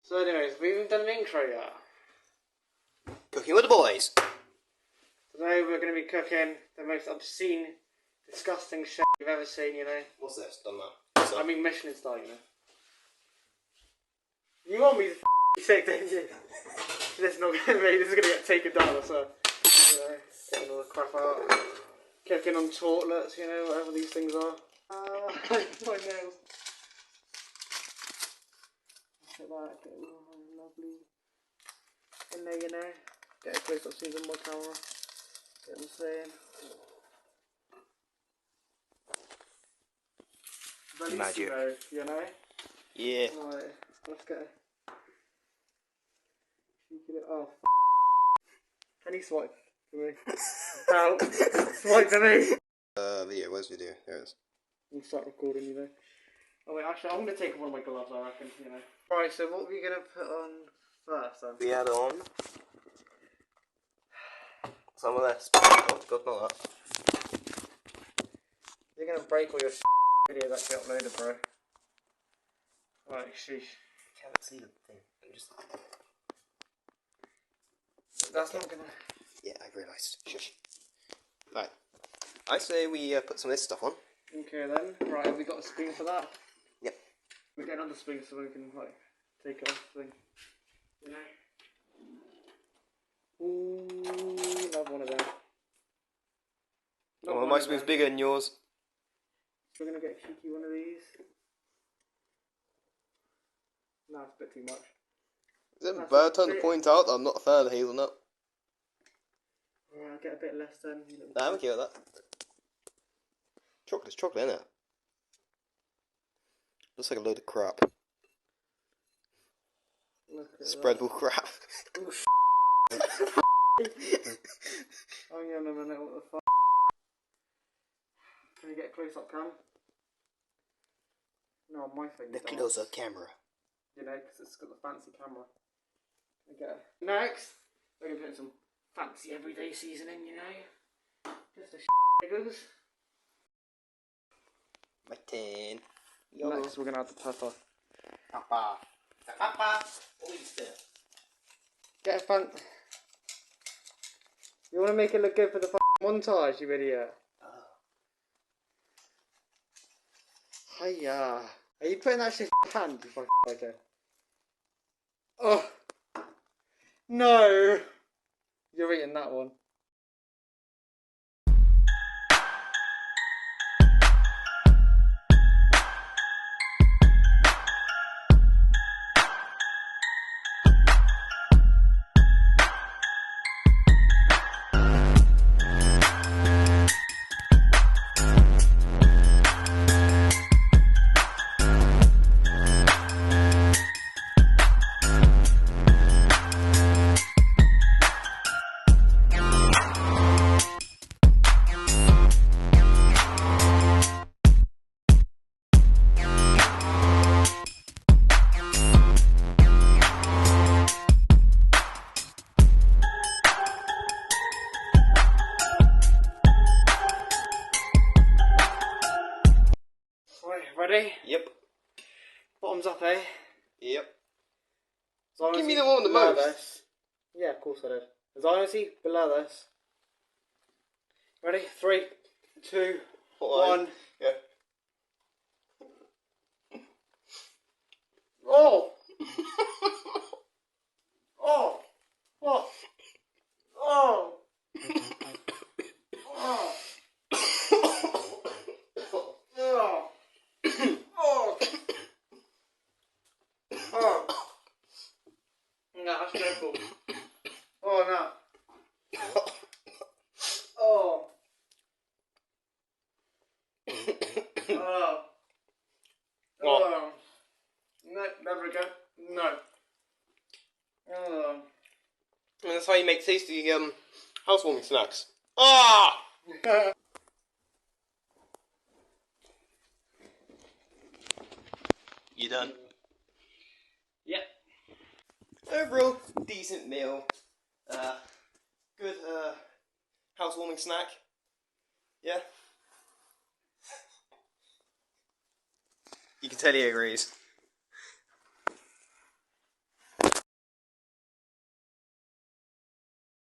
So anyways, we haven't done an intro yet. Cooking with the boys. Today we're going to be cooking the most obscene, disgusting shit you've ever seen, you know. What's this? Done that. I mean Michelin star, you know. You want me to sick, don't you? This is not going to be, this is going to get taken down, so. You know, getting all the crap out. Cooking on tortlets, you know, whatever these things are. My nails. Look at that, get it all lovely. In there, you know. Get a close up scenes on my camera. Get what I'm saying. Magic. You know? Yeah. Right, let's go. Oh, any swipe for me? Help! Swipe for me! Video, where's video? There it is. We'll start recording, you know. Oh wait, actually, I'm going to take off one of my gloves, I reckon, you know. Right, so what are we going to put on first then? We add on some of this. Oh, God, not that. You're going to break all your videos actually uploaded, bro. Right, sheesh. Can't see the thing. I'm just... That's not going to... Yeah, I realised. Shush. Right. I say we put some of this stuff on. Okay then. Right, have we got a spoon for that? Yep. We get another spoon so we can, like, take it off thing. You know? Ooh, love one of them. Oh, my spoon's bigger than yours. We're going to get a cheeky one of these. No, it's a bit too much. Is it a bad time to point out that I'm not a fan of hazelnut? Yeah, I'll get a bit less then. Nah, I'm okay with that. Chocolate's chocolate, isn't it? Looks like a load of crap. Spreadable crap. Oh, hang on a minute, what the fuck? Can you get a close-up cam? No, my thing's The close-up camera. You know, because it's got the fancy camera. Okay. Next, we're going to put some fancy everyday seasoning, you know. Just a figures. My tin. Next, we're going to add the pepper. Papa. Papa. Oyster. Get a fan. You want to make it look good for the montage, you idiot. Hiya. Are you putting that shit in your hand, you fucking. Oh. No. You're eating that one. Ready? Yep. Bottoms up, eh? Yep. As Give me the one with the most. This. Yeah, of course I did. As long as he below this. Ready? 3, 2, 1. Yeah. Oh! Oh! What? Oh! Oh! Oh! Oh! Oh! No, that's dreadful. Oh no. Oh. Oh. Oh. No, never again. No. Oh. And that's how you make tasty housewarming snacks. Ah! You done? Yep. Overall, decent meal. Good housewarming snack. Yeah. You can tell he agrees.